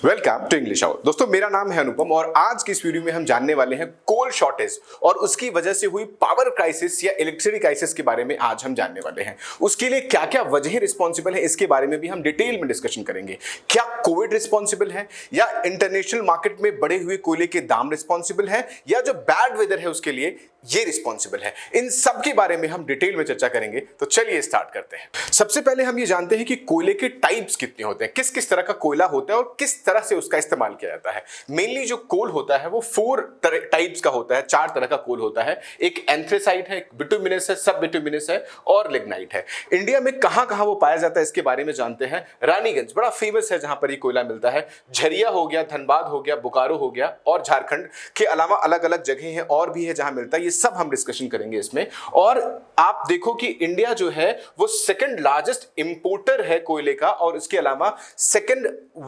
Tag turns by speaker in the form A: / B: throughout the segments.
A: Welcome to English our. दोस्तों, मेरा नाम है अनुपम और आज की इस वीडियो में हम जानने वाले हैं कोल शॉर्टेज और उसकी वजह से हुई पावर क्राइसिस या इलेक्ट्रिसिटी क्राइसिस के बारे में आज हम जानने वाले हैं। उसके लिए क्या क्या वजह रिस्पॉन्सिबल है इसके बारे में भी हम डिटेल में डिस्कशन करेंगे। क्या कोविड रिस्पॉन्सिबल है या इंटरनेशनल मार्केट में बढ़े हुए कोयले के दाम रिस्पॉन्सिबल है या जो बैड वेदर है उसके लिए ये रिस्पॉन्सिबल है। इन सब के बारे में हम डिटेल में चर्चा करेंगे। तो चलिए स्टार्ट करते हैं। सबसे पहले हम ये जानते हैं कि कोयले के टाइप्स कितने होते हैं, किस किस तरह का कोयला होता है और किस तरह से उसका इस्तेमाल किया जाता है। मेनली जो कोल होता है वो 4 टाइप्स का होता है, 4 तरह का कोल होता है। एक एंथ्रेसाइट है, एक बिटुमिनस है, सब बिटुमिनस है और लिग्नाइट है। इंडिया में कहां कहां वो पाया जाता है इसके बारे में जानते हैं। रानीगंज बड़ा फेमस है जहां पर ये कोयला मिलता है। झरिया हो गया, धनबाद हो गया, बोकारो हो गया और झारखंड के अलावा अलग अलग जगह हैं और भी है जहां मिलता है। ये सब हम डिस्कशन करेंगे इसमें। और आप देखो कि इंडिया जो है वो सेकंड लार्जेस्ट इंपोर्टर है कोयले का और इसके अलावा सेकंड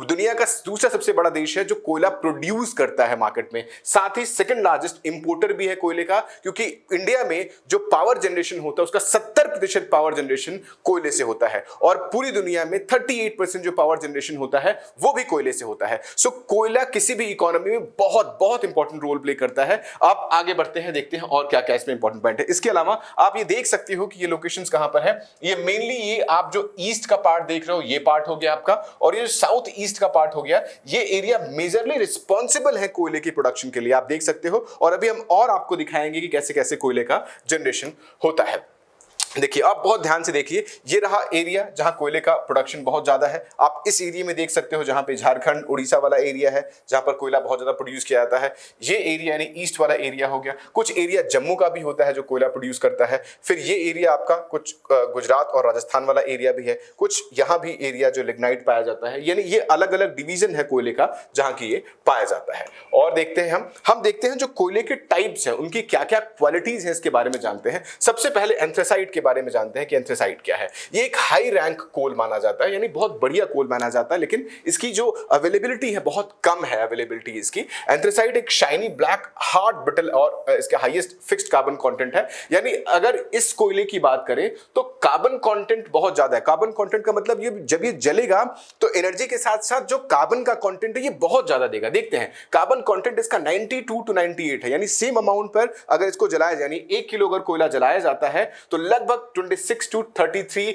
A: दुनिया का दूसरा सबसे बड़ा देश है जो कोयला प्रोड्यूस करता है मार्केट में। साथ ही सेकंड लार्जेस्ट इंपोर्टर भी है कोयले का, क्योंकि इंडिया में जो पावर जनरेशन होता है उसका 70% पावर जनरेशन कोयले से होता है और पूरी दुनिया में 38% जो पावर जनरेशन होता है वो भी कोयले से होता है। सो कोयला किसी भी इकोनॉमी में बहुत बहुत इंपॉर्टेंट रोल प्ले करता है। आप आगे बढ़ते हैं, देखते हैं और क्या क्या इसमें इंपॉर्टेंट पॉइंट है। इसके अलावा आप ये देख सकते हो कि ये लोकेशंस कहां पर है। ये मेनली ये आप जो ईस्ट का पार्ट देख रहे हो ये पार्ट हो गया आपका, और ये साउथ ईस्ट का पार्ट हो गया। ये एरिया मेजरली रिस्पॉन्सिबल है कोयले की प्रोडक्शन के लिए, आप देख सकते हो। और अभी हम और आपको दिखाएंगे कि कैसे कैसे कोयले का जनरेशन होता है। देखिए, आप बहुत ध्यान से देखिए, ये रहा एरिया जहां कोयले का प्रोडक्शन बहुत ज्यादा है। आप इस एरिया में देख सकते हो जहां पे झारखंड उड़ीसा वाला एरिया है जहां पर कोयला बहुत ज्यादा प्रोड्यूस किया जाता है। ये एरिया यानी ईस्ट वाला एरिया हो गया। कुछ एरिया जम्मू का भी होता है जो कोयला प्रोड्यूस करता है। फिर ये एरिया आपका कुछ गुजरात और राजस्थान वाला एरिया भी है। कुछ यहाँ भी एरिया जो लिग्नाइट पाया जाता है, यानी ये अलग अलग डिवीजन है कोयले का जहां की ये पाया जाता है। और देखते हैं हम देखते हैं जो कोयले के टाइप्स हैं उनकी क्या क्या क्वालिटीज हैं इसके बारे में जानते हैं। सबसे पहले एंथ्रेसाइट के बारे में जानते हैं कि एंथ्रेसाइट क्या है। ये एक हाई रैंक कोल माना जाता है, यानी बहुत बढ़िया कोल माना जाता है, लेकिन इसकी जो अवेलेबिलिटी है बहुत कम है अवेलेबिलिटी इसकी। एंथ्रेसाइट एक शाइनी ब्लैक हार्ड ब्रिटल और इसका हाईएस्ट फिक्स्ड कार्बन कंटेंट है। यानी अगर इस कोयले की बात करें तो कार्बन कंटेंट बहुत ज्यादा है। कार्बन कंटेंट का मतलब ये जब ये जलेगा तो एनर्जी के साथ साथ जो कार्बन का कंटेंट है ये बहुत ज्यादा देगा। देखते हैं, कार्बन कंटेंट इसका 92 to 98 है, यानी सेम अमाउंट पर अगर इसको जलाया, यानी 1 किलो अगर कोयला जलाया जाता है तो लगभग 26 to 33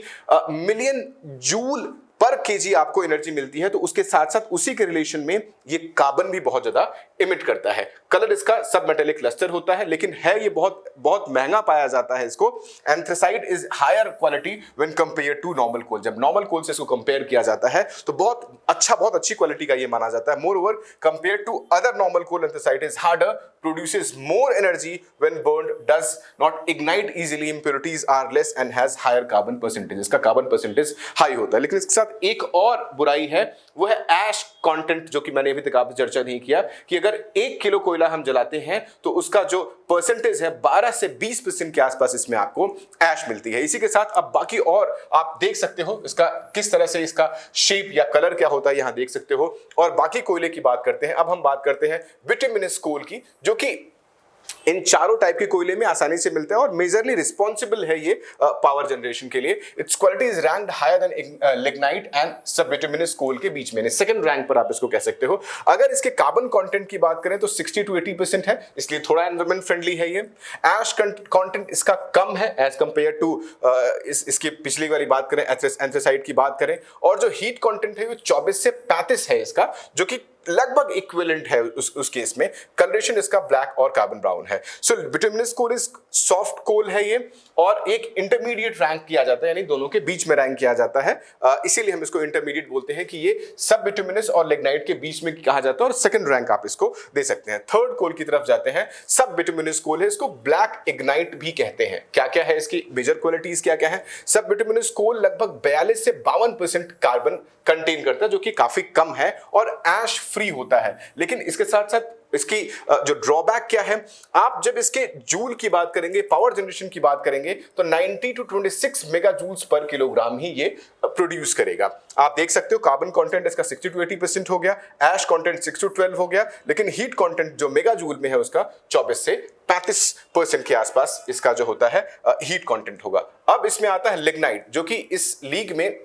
A: मिलियन जूल पर केजी आपको एनर्जी मिलती है। तो उसके साथ साथ उसी के रिलेशन में ये कार्बन भी बहुत ज्यादा इमिट करता है। कलर इसका सब मेटेलिक लस्टर होता है, लेकिन है ये बहुत बहुत महंगा पाया जाता है इसको। Anthracite is higher quality when compare to normal coal. जब नॉर्मल कोल से इसको कंपेयर किया जाता है तो बहुत अच्छी क्वालिटी का ये माना जाता है। Moreover compare to other normal coal, anthracite is harder, produces more energy when burned, does not ignite easily, impurities are less and has higher carbon percentage। इसका कार्बन परसेंटेज हाई होता है। लेकिन इसके साथ एक और बुराई है, वो है ऐश कंटेंट, जो कि मैंने अभी तक आपसे चर्चा नहीं किया कि अगर 1 किलो कोयला हम जलाते हैं तो उसका जो परसेंटेज है 12 से 20% के आसपास इसमें आपको ऐश मिलती है। इसी के साथ अब बाकी और आप देख सकते हो इसका किस तरह से इसका शेप या कलर क्या होता है, यहां देख सकते हो। और बाकी कोयले की बात करते हैं। अब हम बात करते हैं बिटुमिनस कोल की, जो कि इन चारों टाइप के कोयले में आसानी से मिलता है और मेजरली रिस्पॉन्सिबल है ये पावर जनरेशन के लिए। Its quality is ranked higher than lignite and subbituminous coal के बीच में, सेकंड रैंक पर आप इसको कह सकते हो। अगर इसके कार्बन कंटेंट की बात करें तो 60 to 80% है, इसलिए थोड़ा एनवायरमेंट फ्रेंडली है ये। ऐश कंटेंट इसका कम है एज कंपेयर टू इसकी पिछली वाली बात करें, एंथ्रेसाइट की बात करें। और जो हीट कंटेंट है वो 24 से 35 है इसका, जो कि लगभग इक्विवेलेंट है उस केस में। कलरेशन इसका ब्लैक और कार्बन ब्राउन है। सो बिटुमिनस कोल इज सॉफ्ट कोल है ये, और एक इंटरमीडिएट रैंक किया जाता है, यानी दोनों के बीच में रैंक किया जाता है। इसीलिए हम इसको इंटरमीडिएट बोलते हैं कि ये सब बिटुमिनस और लिग्नाइट के बीच में कहा जाता है, और सेकंड रैंक आप इसको दे सकते हैं। थर्ड कोल की तरफ जाते हैं, सब बिटुमिनस कोल है, इसको ब्लैक इग्नाइट भी कहते हैं। क्या क्या है इसकी मेजर क्वालिटीज, क्या क्या है? सब बिटुमिनस कोल लगभग 42 से 52% कार्बन कंटेन करता है, जो कि काफी कम है और ऐश फ्री होता है। लेकिन इसके साथ साथ इसकी जो ड्रॉबैक क्या है, आप जब इसके जूल की बात करेंगे, पावर जनरेशन की बात करेंगे, तो 90 to 26 mega joules per kilogram ही ये प्रोड्यूस करेगा। आप देख सकते हो कार्बन कंटेंट इसका 60 to 80% हो गया, ऐश कंटेंट 6 to 12 हो गया, लेकिन हीट कंटेंट जो मेगा जूल में है उसका 24 से 35% के आसपास इसका जो होता है हीट कंटेंट होगा। अब इसमें आता है लिग्नाइट, जो कि इस लीग में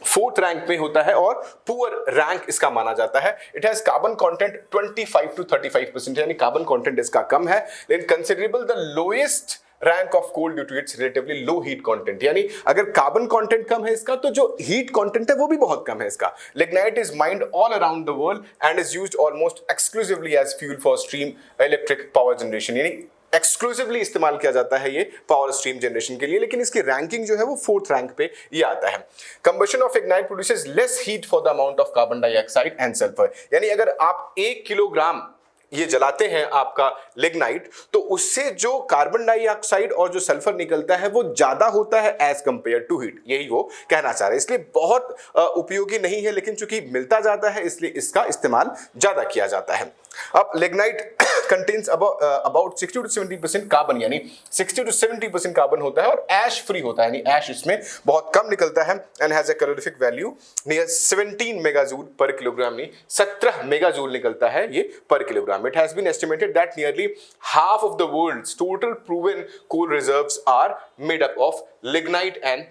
A: फोर्थ रैंक पे होता है और पुअर रैंक इसका माना जाता है। It has carbon content 25 to 35%, यानी कार्बन कंटेंट इसका कम है, लेकिन considerable the lowest rank of coal due to its relatively low heat content, यानी अगर कार्बन कंटेंट कम है इसका तो जो हीट कंटेंट है वो भी बहुत कम है इसका। Lignite is mined all around the world and is used almost exclusively as fuel for stream electric power generation, यानी एक्सक्लूसिवली इस्तेमाल किया जाता है ये पावर स्ट्रीम जनरेशन के लिए, लेकिन इसकी रैंकिंग जो है वो फोर्थ रैंक पे ये आता है। Combustion of ignite produces less heat for the amount of carbon dioxide and sulphur, यानी अगर आप 1 किलोग्राम ये जलाते हैं आपका लिग्नाइट तो उससे जो कार्बन डाइऑक्साइड और जो सल्फर निकलता है वो ज्यादा होता है एज कंपेयर टू हीट, यही वो कहना चाह रहे हैं। इसलिए बहुत उपयोगी नहीं है, लेकिन चूंकि मिलता जाता है इसलिए इसका इस्तेमाल ज्यादा किया जाता है। अब lignite contains about 60 to 70% carbon, यानी 60 to 70% कार्बन होता है और ऐश फ्री होता है, यानी ऐश इसमें बहुत कम निकलता है and has a calorific value near 17 megajoule per kilogram, नहीं 17 मेगाजूल निकलता है ये per kilogram. It has been estimated that nearly half of the world's total proven coal reserves are made up of lignite and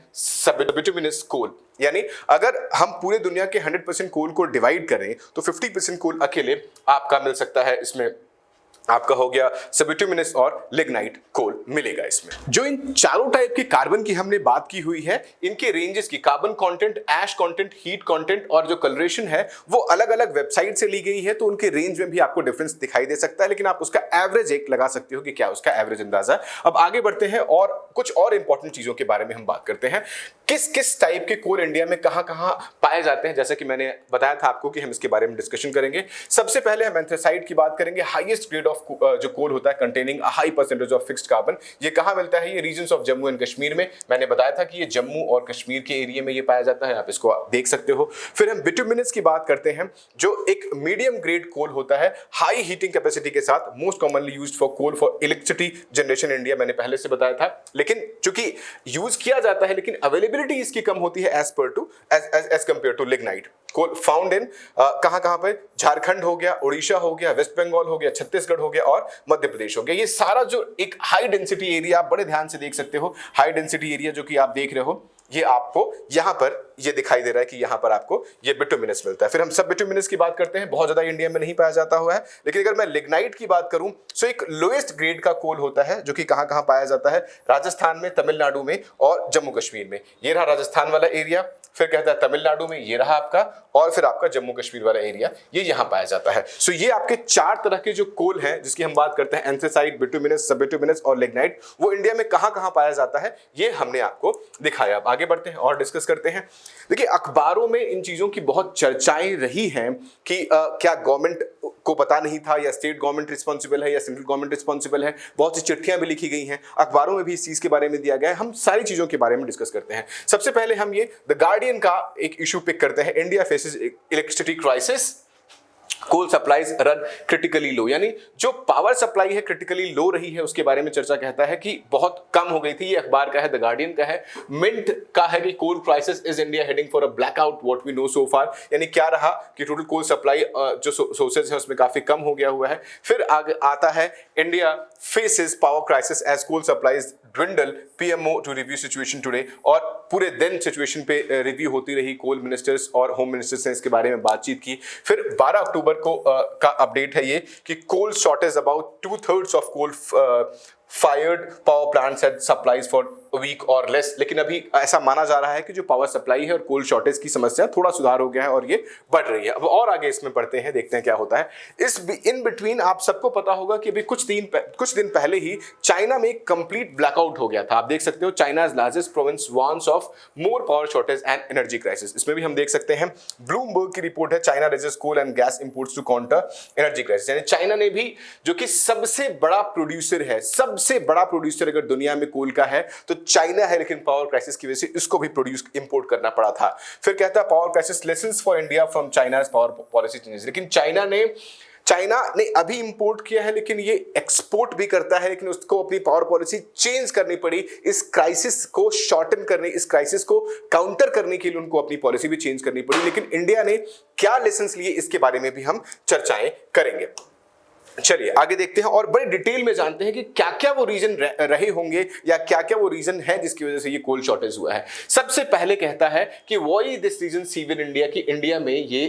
A: bituminous coal, यानी अगर हम पूरे दुनिया के 100% कोल को डिवाइड करें तो 50% कोल अकेले आपका मिल सकता है, इसमें आपका हो गया बिटुमिनस और लिग्नाइट कोल मिलेगा इसमें। जो इन चारों टाइप के कार्बन की हमने बात की हुई है, इनके रेंजेस की carbon content, ash content, heat content और जो कलरेशन है वो अलग अलग वेबसाइट से ली गई है, तो उनके रेंज में भी आपको डिफरेंस दिखाई दे सकता है, लेकिन आप उसका एवरेज एक लगा सकते हो कि क्या उसका एवरेज अंदाजा है। अब आगे बढ़ते हैं और कुछ और इंपॉर्टेंट चीजों के बारे में हम बात करते हैं, किस किस टाइप के कोल इंडिया में कहां कहां पाए जाते हैं। जैसा कि मैंने बताया था आपको कि हम इसके बारे में डिस्कशन करेंगे। सबसे पहले हम एंथ्रासाइट की बात करेंगे, हाईएस्ट ग्रेड ऑफ जो कोल होता है containing high percentage of fixed carbon. ये कहां मिलता है? ये regions of Jammu and Kashmir में। मैंने बताया था कि ये जम्मू और कश्मीर के एरिया में ये पाया जाता है, आप इसको देख सकते हो। फिर हम बिटुमिनस की बात करते हैं, जो एक मीडियम ग्रेड कोल होता है हाई हीटिंग कैपेसिटी के साथ, most commonly used for coal for electricity generation India, मैंने पहले से बताया था। लेकिन चूंकि यूज किया जाता है लेकिन अवेलेबिलिटी इसकी कम होती है as compare to lignite coal. Found in कहां पे? झारखंड हो गया, उड़ीसा हो गया, वेस्ट बंगाल हो गया, छत्तीसगढ़ हो गया और मध्य प्रदेश हो गया। ये सारा जो एक हाई डेंसिटी एरिया, आप बड़े ध्यान से देख सकते हो, हाई डेंसिटी एरिया जो कि आप देख रहे हो, ये आपको यहां पर ये दिखाई दे रहा है कि यहां पर आपको ये बिटुमिनस मिलता है। फिर हम सब बिटुमिनस की बात करते हैं, बहुत ज्यादा इंडिया में नहीं पाया जाता हुआ है, लेकिन अगर मैं लिग्नाइट की बात करूं तो एक लोएस्ट ग्रेड का कोल होता है जो कि कहां कहां पाया जाता है? राजस्थान में, तमिलनाडु में और जम्मू कश्मीर में। ये रहा राजस्थान वाला एरिया, फिर कहता है तमिलनाडु में, ये रहा आपका, और फिर आपका जम्मू कश्मीर वाला एरिया, ये यहां पाया जाता है। सो ये आपके 4 तरह के जो कोल हैं जिसकी हम बात करते हैं, एंथ्रासाइट, बिटुमिनस, सबबिटुमिनस और लिग्नाइट, वो इंडिया में कहां कहां पाया जाता है ये हमने आपको दिखाया। अब आगे बढ़ते हैं और डिस्कस करते हैं। देखिए, अखबारों में इन चीजों की बहुत चर्चाएं रही हैं कि क्या गवर्नमेंट को पता नहीं था, या स्टेट गवर्नमेंट रिस्पॉन्सिबल है, या सेंट्रल गवर्नमेंट रिस्पॉन्सिबल है। बहुत सी चिट्ठियां भी लिखी गई हैं, अखबारों में भी इस चीज के बारे में दिया गया है। हम सारी चीजों के बारे में डिस्कस करते हैं। सबसे पहले हम ये द गार्डियन का एक इशू पिक करते हैं, इंडिया फेसेस इलेक्ट्रिसिटी क्राइसिस, कोल सप्लाईज रन क्रिटिकली लो, यानी जो पावर सप्लाई है क्रिटिकली लो रही है उसके बारे में चर्चा कहता है कि बहुत कम हो गई थी। ये अखबार का है, द गार्डियन का है। मिंट का है कि coal crisis is India heading for a blackout what we know so far, यानी क्या रहा कि टोटल कोल सप्लाई जो सोर्सेज है उसमें काफी कम हो गया हुआ है। फिर आगे आता है, India faces power crisis as coal supplies dwindle, PMO to review situation today, और पूरे दिन सिचुएशन पे रिव्यू होती रही। कोल मिनिस्टर्स और होम मिनिस्टर्स ने इसके बारे में बातचीत की। फिर 12 अक्टूबर को का अपडेट है ये कि coal shortage, about 2/3 of coal fired power plants had supplies for week और लेस। लेकिन अभी ऐसा माना जा रहा है कि जो पावर सप्लाई है और कोल शॉर्टेज की समस्या थोड़ा सुधार हो गया है और ये बढ़ रही है। अब और आगे इसमें पढ़ते हैं, देखते हैं क्या होता है। इस इन बिटवीन आप सबको पता होगा कि अभी कुछ दिन पहले ही चाइना में एक कंप्लीट ब्लैकआउट हो गया था। आप देख सकते हो, China's largest province warns of more power shortage and energy crisis. इसमें भी हम देख सकते हैं, ब्लूमबर्ग की रिपोर्ट है, China raises coal and gas imports to counter energy crisis, यानी चाइना ने भी, जो कि सबसे बड़ा प्रोड्यूसर है, सबसे बड़ा प्रोड्यूसर अगर दुनिया में कोल का है तो चाइना है, लेकिन पावर क्राइसिस की वजह से इसको भी प्रोड्यूस इंपोर्ट करना पड़ा था। फिर कहता है, power crisis lessons for India from China's power policy changes, लेकिन चाइना ने अभी इंपोर्ट किया है लेकिन ये एक्सपोर्ट भी करता है, लेकिन उसको अपनी पावर पॉलिसी चेंज करनी पड़ी इस क्राइसिस को शॉर्टन करने, इस क्राइसिस को काउंटर करने के लिए उनको अपनी पॉलिसी भी चेंज करनी पड़ी। लेकिन इंडिया ने क्या लेसन्स लिए इसके बारे में भी हम चर्चाएं करेंगे। चलिए आगे देखते हैं और बड़े डिटेल में जानते हैं कि क्या क्या वो रीजन रहे होंगे या क्या क्या वो रीजन है जिसकी वजह से ये कोल शॉर्टेज हुआ है। सबसे पहले कहता है कि why this reason severe India, कि इंडिया में ये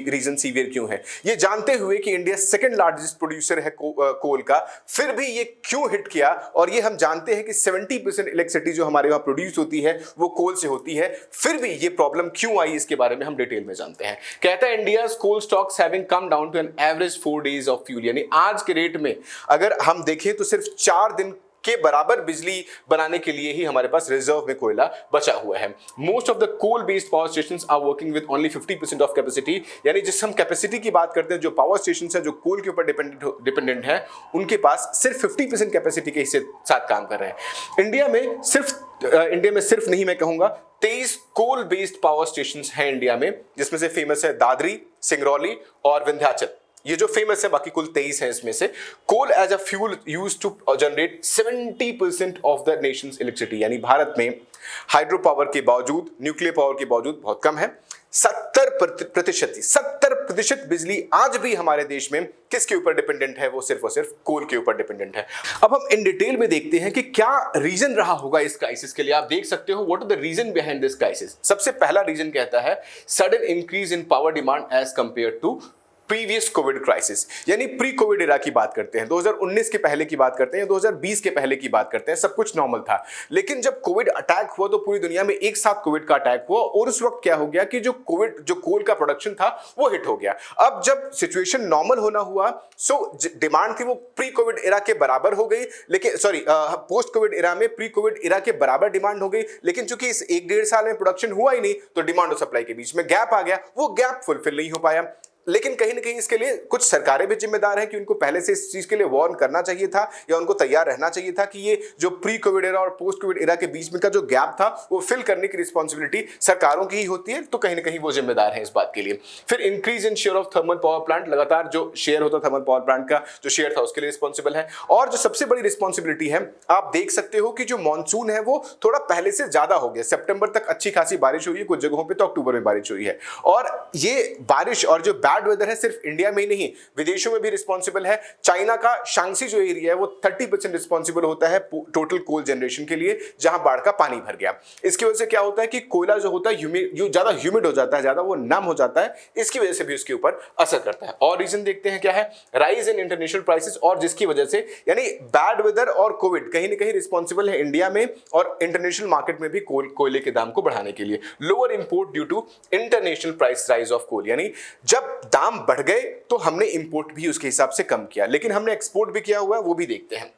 A: रीजन सीवियर क्यों है। ये जानते हुए कि इंडिया सेकंड लार्जेस्ट प्रोड्यूसर है कोल का, फिर भी ये क्यों हिट किया। और ये हम जानते हैं कि 70% इलेक्ट्रिसिटी जो हमारे वहां प्रोड्यूस होती है वो कोल से होती है, फिर भी ये प्रॉब्लम क्यों आई इसके बारे में हम डिटेल में जानते हैं। कहता है India coal stocks having come down to an average 4 days of fuel, यानी आज के रेट में अगर हम देखें तो सिर्फ 4 दिन के बराबर बिजली बनाने के लिए ही हमारे पास रिजर्व में कोयला बचा हुआ है। Most of the coal based power stations are working with only 50% of capacity, यानी जिस हम कैपेसिटी की बात करते हैं, जो पावर स्टेशंस है जो कोल के ऊपर डिपेंडेंट है, उनके पास सिर्फ 50% कैपेसिटी के हिस्से साथ काम कर रहे हैं। इंडिया में सिर्फ नहीं, मैं कहूंगा 23 कोल बेस्ड पावर स्टेशंस हैं इंडिया में, जिसमें से फेमस है दादरी, सिंगरौली और विंध्याचल। ये जो फेमस है, बाकी कुल 23 है इसमें से। Coal as a fuel used to generate 70% of the nation's electricity, यानी भारत में हाइड्रो पावर के बावजूद, न्यूक्लियर पावर के बावजूद बहुत कम है। 70% बिजली आज भी हमारे देश में किसके ऊपर डिपेंडेंट है, वो सिर्फ और सिर्फ कोल के ऊपर डिपेंडेंट है। अब हम इन डिटेल में देखते हैं कि क्या रीजन रहा होगा इस क्राइसिस के लिए। आप देख सकते हो what are the reason behind this crisis. सबसे पहला रीजन कहता है sudden increase in power demand as compare to previous COVID crisis, यानी प्री कोविड एरा की बात करते हैं, 2019 के पहले की बात करते हैं, 2020 के पहले की बात करते हैं, सब कुछ नॉर्मल था। लेकिन जब कोविड अटैक हुआ तो पूरी दुनिया में एक साथ कोविड का अटैक हुआ और उस वक्त क्या हो गया कि जो कोल का प्रोडक्शन था वो हिट हो गया। अब जब सिचुएशन नॉर्मल होना हुआ, सो डिमांड थी वो प्री कोविड एरा के बराबर हो गई, लेकिन पोस्ट कोविड एरा में प्री कोविड एरा के बराबर डिमांड हो गई। लेकिन चूंकि इस 1-1.5 साल में प्रोडक्शन हुआ ही नहीं, तो डिमांड और सप्लाई के बीच में गैप आ गया, वो गैप फुलफिल नहीं हो पाया। लेकिन कहीं ना कहीं इसके लिए कुछ सरकारें भी जिम्मेदार हैं कि उनको पहले से इस चीज के लिए वार्न करना चाहिए था या उनको तैयार रहना चाहिए था कि ये जो प्री कोविड एरा और पोस्ट कोविड एरा के बीच में का जो गैप था वो फिल करने की रिस्पॉन्सिबिलिटी सरकारों की ही होती है, तो कहीं ना कहीं वो जिम्मेदार है इस बात के लिए। फिर increase in share of thermal power plant, लगातार जो शेयर होता थर्मल पावर प्लांट का जो शेयर था उसके लिए रिस्पॉन्सिबल है। और जो सबसे बड़ी रिस्पॉन्सिबिलिटी है, आप देख सकते हो कि जो मानसून है वो थोड़ा पहले से ज्यादा हो गया। सितंबर तक अच्छी खासी बारिश हुई है, कुछ जगहों पर तो अक्टूबर में बारिश हुई है। और ये बारिश और जो बैड वेदर है सिर्फ इंडिया में ही नहीं, विदेशों में भी रिस्पॉन्सिबल है। चाइना का शांग्सी जो एरिया है वो 30% रिस्पॉन्सिबल होता है टोटल कोल जनरेशन के लिए, जहां बाढ़ का पानी भर गया। इसकी वजह से क्या होता है कि कोयला जो होता है ज्यादा ह्यूमिड हो जाता है, ज्यादा वो नम हो जाता है, इसकी वजह से भी उसके ऊपर असर करता है। और रीजन देखते हैं क्या है, राइज इन इंटरनेशनल प्राइसेस, और जिसकी वजह से यानी बैड वेदर और कोविड कहीं ना कहीं रिस्पॉन्सिबल है इंडिया में और इंटरनेशनल मार्केट में भी कोयले के दाम को बढ़ाने के लिए। Lower import due to international price rise of coal, यानी जब दाम बढ़ गए तो हमने इंपोर्ट भी उसके हिसाब से कम किया, लेकिन हमने एक्सपोर्ट भी किया हुआ है, वो भी देखते हैं।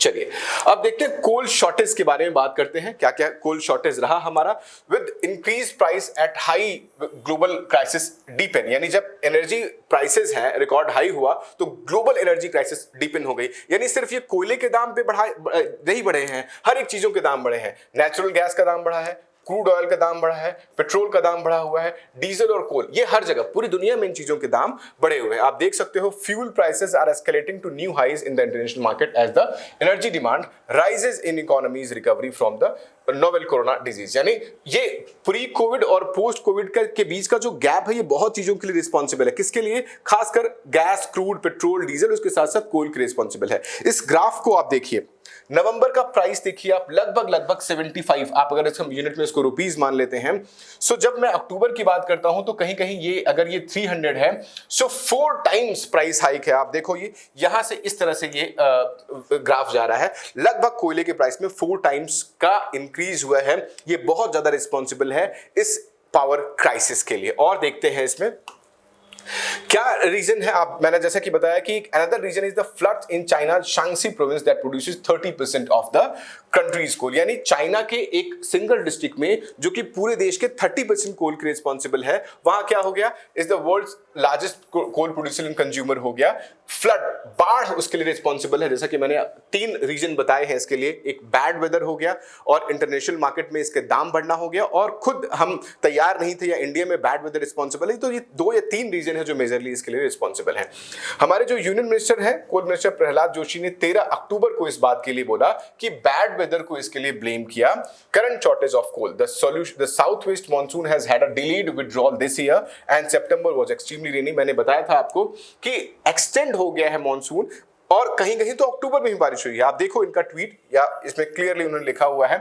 A: चलिए अब देखते हैं कोल शॉर्टेज के बारे में बात करते हैं, क्या क्या कोल शॉर्टेज रहा हमारा। With increase price at high global crisis deepen, यानी जब एनर्जी प्राइसेस हैं रिकॉर्ड हाई हुआ तो ग्लोबल एनर्जी क्राइसिस डीपेन हो गई। यानी सिर्फ ये कोयले के दाम पे नहीं बढ़े हैं, हर एक चीजों के दाम बढ़े हैं। नेचुरल गैस का दाम बढ़ा है, क्रूड ऑयल का दाम बढ़ा है, पेट्रोल का दाम बढ़ा हुआ है, डीजल और कोल, ये हर जगह पूरी दुनिया में इन चीजों के दाम बढ़े हुए हैं। आप देख सकते हो fuel prices are escalating to new highs in the international market as the energy demand rises in economies recovery from the novel corona disease. यानी ये प्री कोविड और पोस्ट कोविड के बीच का जो गैप है ये बहुत चीजों के लिए रिस्पॉन्सिबल है। किसके लिए? खासकर गैस, क्रूड, पेट्रोल, डीजल, उसके साथ साथ कोल के रिस्पॉन्सिबल है। इस ग्राफ को आप देखिए, नवंबर का प्राइस देखिए आप, लगभग 75, आप अगर इसको यूनिट में इसको रुपीस मान लेते हैं। सो जब मैं अक्टूबर की बात करता हूं तो कहीं कहीं ये अगर ये 300 है, सो 4 टाइम्स प्राइस हाइक है। आप देखो ये यहां से इस तरह से ये ग्राफ जा रहा है, लगभग कोयले के प्राइस में 4 टाइम्स का इंक्रीज हुआ है। ये बहुत ज्यादा रिस्पॉन्सिबल है इस पावर क्राइसिस के लिए। और देखते हैं इसमें क्या रीजन है। आप मैंने जैसा कि बताया कि another reason is the floods in China Shanxi province that produces 30% of the country's coal, यानी चाइना के एक सिंगल डिस्ट्रिक्ट में जो कि पूरे देश के 30% कोल के रिस्पॉन्सिबल है, वहां क्या हो गया, is the world's largest coal producer and consumer हो गया। फ्लड, बाढ़ उसके लिए रिस्पॉन्सिबल है। जैसा कि मैंने 3 रीजन बताए हैं इसके लिए, एक बैड वेदर हो गया और इंटरनेशनल मार्केट में इसके दाम बढ़ना हो गया, और खुद हम तैयार नहीं थे या इंडिया में बैड वेदर रिस्पॉन्सिबल है। तो ये 2 या 3 रीजन है जो मेजरली इसके लिए रिस्पॉन्सिबल है। हमारे जो यूनियन मिनिस्टर है, कोल मिनिस्टर प्रहलाद जोशी ने 13 अक्टूबर को इस बात के लिए बोला कि बैड वेदर को इसके लिए ब्लेम किया, current shortage of coal. The south west monsoon has had a delayed withdrawal this year and September was extremely rainy. मैंने बताया था आपको कि एक्सटेंड हो गया है मॉनसून और कहीं कहीं तो अक्टूबर में ही बारिश हुई है। आप देखो इनका ट्वीट, या इसमें क्लियरली उन्होंने लिखा हुआ है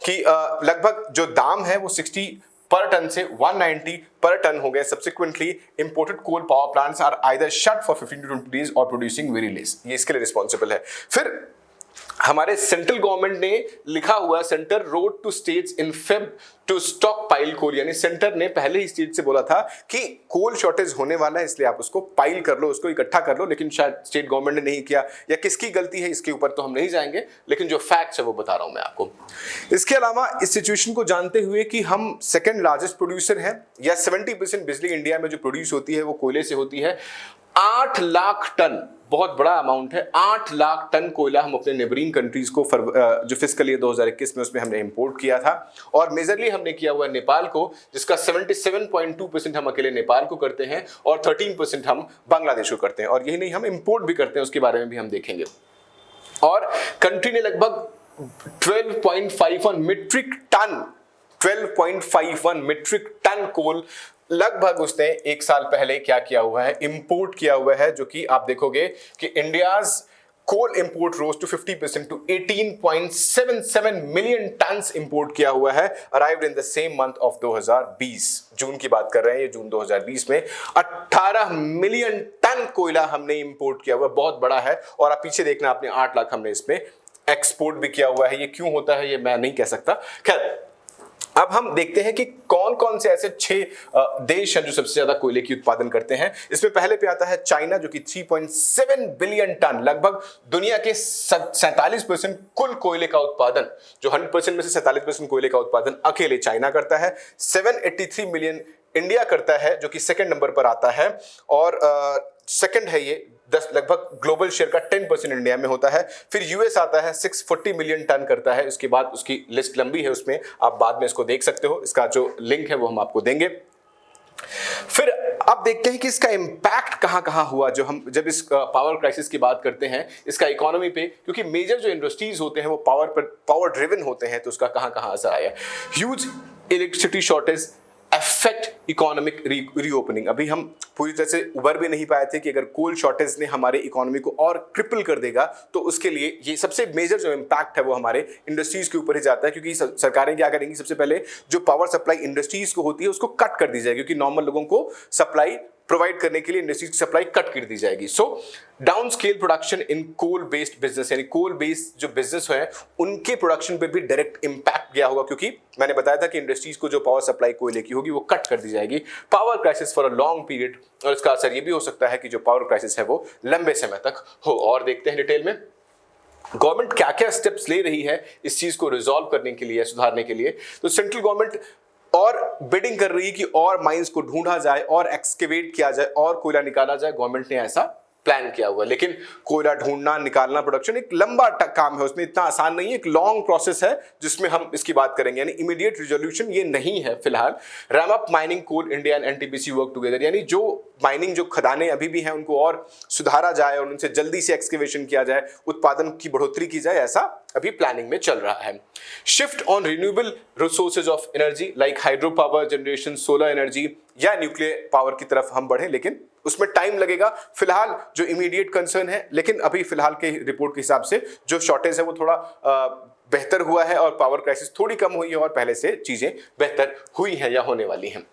A: कि लगभग जो दाम है वो 60 पर टन से 190 पर टन हो गए। Subsequently imported coal power plants are either shut for 15 to 20 days और प्रोड्यूसिंग वेरी लेस। ये इसके लिए रिस्पॉन्सिबल है। फिर हमारे सेंट्रल गवर्नमेंट ने लिखा हुआ, centre road to states in Feb to stockpile coal, यानी सेंटर ने पहले ही स्टेट से बोला था कि कोल शॉर्टेज होने वाला है इसलिए आप उसको पाइल कर लो, उसको इकट्ठा कर लो, लेकिन शायद स्टेट गवर्नमेंट ने नहीं किया, या किसकी गलती है इसके ऊपर तो हम नहीं जाएंगे, लेकिन जो फैक्ट्स है वो बता रहा हूं मैं आपको। इसके अलावा इस सिचुएशन को जानते हुए कि हम सेकेंड लार्जेस्ट प्रोड्यूसर हैं, या 70% बिजली इंडिया में जो प्रोड्यूस होती है वो कोयले से होती है। 8 लाख टन, बहुत बड़ा अमाउंट है, 8 लाख टन कोयला हम अपने नेबरिंग कंट्रीज को जो फिस्कल ईयर 2021 में उसमें हमने इंपोर्ट किया था, और मेजरली हमने किया हुआ नेपाल को, जिसका 77.2% हम अकेले नेपाल को करते हैं और 13% हम बांग्लादेश को करते हैं, और यही नहीं हम इंपोर्ट भी करते हैं, उसके बारे में भी हम देखेंगे। और कंट्री ने लगभग 12.51 मीट्रिक टन कोल लगभग उसने एक साल पहले क्या किया हुआ है, इंपोर्ट किया हुआ है, जो कि आप देखोगे कि India's coal import rose to 50% to 18.77 million tons import किया हुआ है, arrived in the same month of 2020। जून की बात कर रहे हैं, ये जून 2020 में 18 मिलियन टन कोयला हमने इंपोर्ट किया हुआ, बहुत बड़ा है। और आप पीछे देखना, आपने 8 लाख हमने इसमें एक्सपोर्ट भी किया हुआ है। ये क्यों होता है ये मैं नहीं कह सकता। खैर, अब हम देखते हैं कि कौन कौन से ऐसे 6 देश हैं जो सबसे ज्यादा कोयले की उत्पादन करते हैं। इसमें पहले पे आता है चाइना, जो कि 3.7 बिलियन टन, लगभग दुनिया के 47% कुल कोयले का उत्पादन, जो 100% में से 47% कोयले का उत्पादन अकेले चाइना करता है। 783 मिलियन इंडिया करता है, जो कि सेकंड नंबर पर आता है, और सेकंड है ये 10, लगभग ग्लोबल शेयर का 10% इंडिया में होता है। फिर यूएस आता है, 640 मिलियन टन करता है। इसके बाद उसकी लिस्ट लंबी है, उसमें आप बाद में इसको देख सकते हो, इसका जो लिंक है वो हम आपको देंगे। फिर अब देखते हैं कि इसका इंपैक्ट कहां कहां हुआ, जो हम जब इस पावर क्राइसिस की बात करते हैं, इसका इकोनॉमी पे, क्योंकि मेजर जो इंडस्ट्रीज होते हैं वो पावर ड्रिवन होते हैं, तो उसका कहां कहां असर आया। Huge electricity shortage affect economic reopening. अभी हम पूरी तरह से उबर भी नहीं पाए थे कि अगर कोल शॉर्टेज ने हमारे इकोनॉमी को और क्रिपल कर देगा, तो उसके लिए ये सबसे मेजर जो इम्पैक्ट है वो हमारे इंडस्ट्रीज के ऊपर ही जाता है, क्योंकि सरकारें क्या करेंगी, सबसे पहले जो पावर सप्लाई इंडस्ट्रीज को होती है उसको कट कर दी जाएगी, क्योंकि नॉर्मल लोगों को सप्लाई प्रोवाइड करने के लिए इंडस्ट्रीज की सप्लाई कट कर दी जाएगी। So down scale production in coal based business, यानी कोल बेस्ड जो बिजनेस है उनके प्रोडक्शन पे भी डायरेक्ट इंपैक्ट गया होगा, क्योंकि मैंने बताया था कि इंडस्ट्रीज को जो पावर सप्लाई कोयले की होगी वो कट कर दी जाएगी। Power crisis for a long period, और इसका असर ये भी हो सकता है कि जो पावर क्राइसिस है वो लंबे समय तक हो। और देखते हैं डिटेल में गवर्नमेंट क्या क्या स्टेप्स ले रही है इस चीज को रिजॉल्व करने के लिए, सुधारने के लिए। तो सेंट्रल गवर्नमेंट और बिडिंग कर रही है कि और माइंस को ढूंढा जाए और एक्सकेवेट किया जाए और कोयला निकाला जाए। गवर्नमेंट ने ऐसा प्लान किया हुआ है, लेकिन कोयला ढूंढना, निकालना, प्रोडक्शन एक लंबा काम है, उसमें इतना आसान नहीं है, एक लॉन्ग प्रोसेस है जिसमें हम इसकी बात करेंगे, यानी इमीडिएट रिजोल्यूशन ये नहीं है फिलहाल। Ram up mining Coal India and NTPC work together, यानी जो माइनिंग जो खदानें अभी भी हैं उनको और सुधारा जाए और उनसे जल्दी से एक्सकेवेशन किया जाए, उत्पादन की बढ़ोतरी की जाए, ऐसा अभी प्लानिंग में चल रहा है। Shift on renewable resources of energy like hydro power generation, solar energy या न्यूक्लियर पावर की तरफ हम बढ़े, लेकिन उसमें टाइम लगेगा। फिलहाल जो इमीडिएट कंसर्न है, लेकिन अभी फिलहाल के रिपोर्ट के हिसाब से जो शॉर्टेज है वो थोड़ा बेहतर हुआ है और पावर क्राइसिस थोड़ी कम हुई है और पहले से चीजें बेहतर हुई हैं या होने वाली हैं।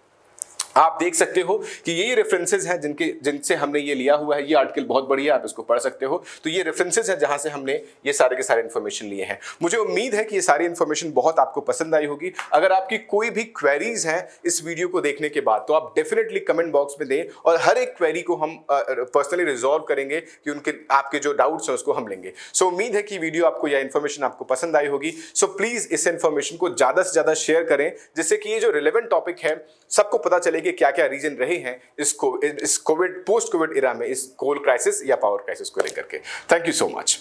A: आप देख सकते हो कि ये रेफरेंसेस हैं जिनसे हमने ये लिया हुआ है। ये आर्टिकल बहुत बढ़िया, आप इसको पढ़ सकते हो। तो ये रेफरेंसेस हैं जहां से हमने ये सारे के सारे इन्फॉर्मेशन लिए हैं। मुझे उम्मीद है कि ये सारी इन्फॉर्मेशन बहुत आपको पसंद आई होगी। अगर आपकी कोई भी क्वेरीज हैं इस वीडियो को देखने के बाद, तो आप डेफिनेटली कमेंट बॉक्स में दें और हर एक क्वेरी को हम पर्सनली रिजॉल्व करेंगे कि उनके आपके जो डाउट्स हैं उसको हम लेंगे। सो उम्मीद है कि वीडियो आपको या इन्फॉर्मेशन आपको पसंद आई होगी। सो प्लीज इस इन्फॉर्मेशन को ज्यादा से ज्यादा शेयर करें, जिससे कि ये जो रिलेवेंट टॉपिक है सबको पता चले कि क्या क्या रीजन रहे हैं इस कोविड पोस्ट कोविड इरा में इस कोल क्राइसिस या पावर क्राइसिस को लेकर के। Thank you so much.